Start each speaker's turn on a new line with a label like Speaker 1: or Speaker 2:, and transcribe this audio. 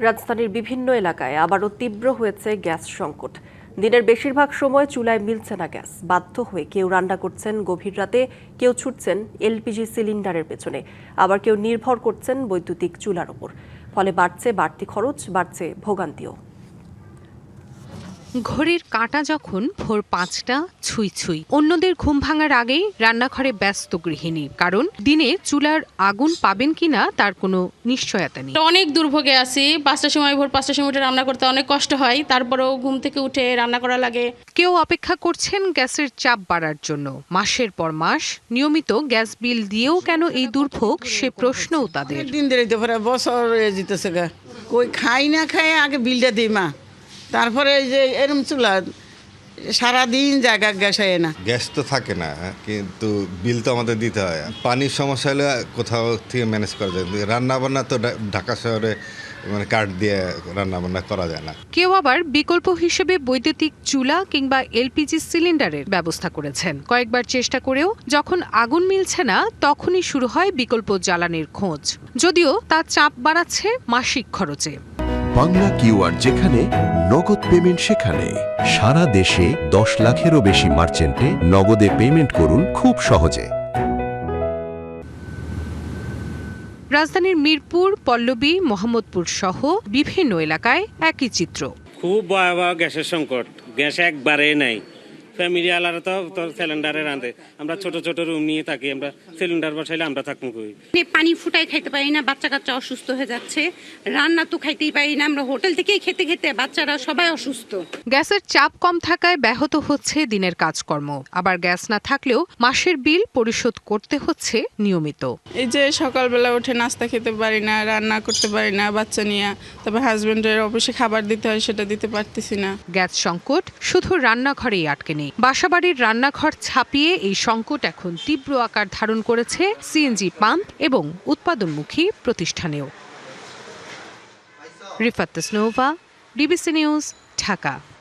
Speaker 1: রাজধানীর বিভিন্ন এলাকায় আবারও তীব্র হয়েছে গ্যাস সংকট। দিনের বেশিরভাগ সময় চুলায় মিলছে না গ্যাস। বাধ্য হয়ে কেউ রান্না করছেন গভীর রাতে, কেউ ছুটছেন এলপিজি সিলিন্ডারের পেছনে, আবার কেউ নির্ভর করছেন বৈদ্যুতিক চুলার ওপর। ফলে বাড়ছে বাড়তি খরচ, বাড়ছে ভোগান্তিও।
Speaker 2: ঘড়ির কাঁটা যখন ভোর ৫টা ছুঁই ছুঁই, অন্যদের ঘুম ভাঙার আগেই রান্নাঘরে ব্যস্ত গৃহিণী, কারণ দিনে চুলার আগুন পাবেন কিনা তার কোনো নিশ্চয়তা নেই।
Speaker 3: অনেক দুর্ভোগে আছি। ভোর ৫টার সময় উঠে রান্না করতে অনেক কষ্ট হয়, তারপরেও ঘুম থেকে উঠে রান্না করা লাগে।
Speaker 2: কেউ অপেক্ষা করছেন গ্যাসের চাপ বাড়ার জন্য। মাসের পর মাস নিয়মিত গ্যাস বিল দিয়েও কেন এই দুর্ভোগ, সে প্রশ্নও তাদের।
Speaker 4: দিন ধরে বছর হয়ে যেতেছে, কই খাই না খাই আগে বিলটা দিই মা, তারপরে এই যে এরম চুলা সারাদিন জায়গা গ্যাস হয় না।
Speaker 5: গ্যাস তো থাকে না, কিন্তু বিল তো আমাদের দিতে হয়। পানির সমস্যা হলে কোথাও থেকে ম্যানেজ করা যায়, রান্না বান্না তো ঢাকা শহরে কাঠ দিয়ে রান্না বান্না করা যায় না।
Speaker 2: কেউ আবার বিকল্প হিসেবে বৈদ্যুতিক চুলা কিংবা এলপিজি সিলিন্ডারের ব্যবস্থা করেছেন। কয়েকবার চেষ্টা করেও যখন আগুন মিলছে না, তখনই শুরু হয় বিকল্প জ্বালানির খোঁজ, যদিও তা চাপ বাড়াচ্ছে মাসিক খরচে।
Speaker 6: বাংলা কিউআর, যেখানে নগদ পেমেন্ট সেখানে। সারা দেশে 10 লাখেরও বেশি মার্চেন্টে নগদে পেমেন্ট করুন খুব সহজে।
Speaker 2: রাজধানীর মিরপুর, পল্লবী, মোহাম্মদপুর সহ বিভিন্ন এলাকায় একই চিত্র।
Speaker 7: খুব ভয়াবহ গ্যাসের সংকট। গ্যাস একবারে নাই। ফ্যামিলি আলারা তো সিলিন্ডারে রাঁধে, আমরা ছোট ছোট রুম নিয়ে থাকি, আমরা সিলিন্ডার বসাইলে আমরা থাকবো কই?
Speaker 8: পানি ফুটাই খাইতে পারি না, বাচ্চা কাচ্চা অসুস্থ হয়ে যাচ্ছে। রান্না তো খাইতেই পারি না, আমরা হোটেল থেকেই খেতে খেতে বাচ্চারা সবাই অসুস্থ।
Speaker 2: গ্যাসের চাপ কম থাকায় ব্যাহত হচ্ছে দিনের কাজকর্ম, আবার গ্যাস না থাকলেও মাসের বিল পরিশোধ করতে হচ্ছে নিয়মিত।
Speaker 9: এই যে সকালবেলা উঠে নাস্তা খেতে পারি না, রান্না করতে পারি না বাচ্চা নিয়ে, তবে হাজবেন্ডের অফিসে খাবার দিতে হয়, সেটা দিতে পারতেছি না।
Speaker 2: গ্যাস সংকট শুধু রান্নাঘরেই আটকে নেই। বাসাবাড়ির রান্নাঘর ছাপিয়ে এই সংকট এখন তীব্র আকার ধারণ করেছে সিএনজি পাম্প এবং উৎপাদনমুখী প্রতিষ্ঠানেও। Rifat Tasnova, DBC news, Dhaka.